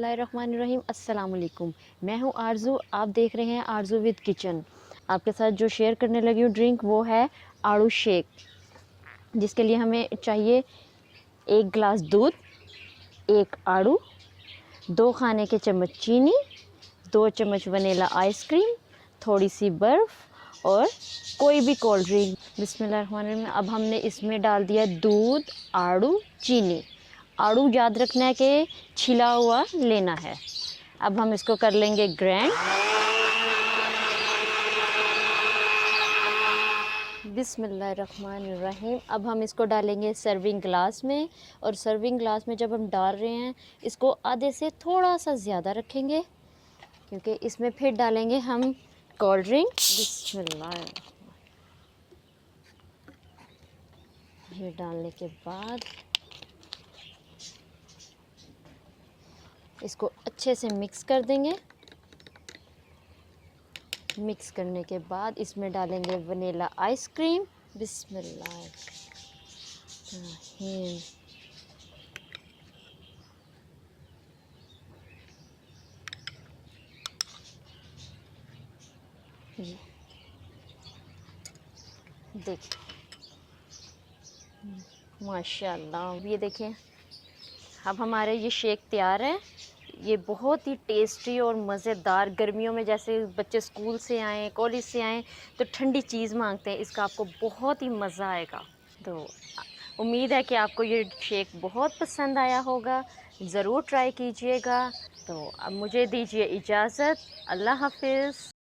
बिस्मिल्लाहिर्रहमानिर्रहीम अस्सलाम वालेकुम। मैं हूँ आरज़ू, आप देख रहे हैं आरज़ू विद किचन। आपके साथ जो शेयर करने लगी हूँ ड्रिंक वो है आड़ू शेक, जिसके लिए हमें चाहिए 1 गिलास दूध, 1 आड़ू, 2 खाने के चम्मच चीनी, 2 चम्मच वनीला आइसक्रीम, थोड़ी सी बर्फ़ और कोई भी कोल्ड ड्रिंक। बिस्मिल्लाहिर्रहमानिर्रहीम। अब हमने इसमें डाल दिया दूध, आड़ू, चीनी। आड़ू याद रखना है कि छिला हुआ लेना है। अब हम इसको कर लेंगे ग्राइंड। बिस्मिल्लाहिर्रहमानिर्रहीम। अब हम इसको डालेंगे सर्विंग ग्लास में, और सर्विंग ग्लास में जब हम डाल रहे हैं इसको आधे से थोड़ा सा ज़्यादा रखेंगे, क्योंकि इसमें फिर डालेंगे हम कोल्ड ड्रिंक। बिस्मिल्लाह। ये डालने के बाद इसको अच्छे से मिक्स कर देंगे। मिक्स करने के बाद इसमें डालेंगे वनीला आइसक्रीम। बिस्मिल्लाह। देखिए माशाल्लाह, ये देखें। अब हमारे ये शेक तैयार है। ये बहुत ही टेस्टी और मज़ेदार, गर्मियों में जैसे बच्चे स्कूल से आएँ, कॉलेज से आएँ तो ठंडी चीज़ मांगते हैं, इसका आपको बहुत ही मज़ा आएगा। तो उम्मीद है कि आपको ये शेक बहुत पसंद आया होगा, ज़रूर ट्राई कीजिएगा। तो अब मुझे दीजिए इजाज़त। अल्लाह हाफ़िज़।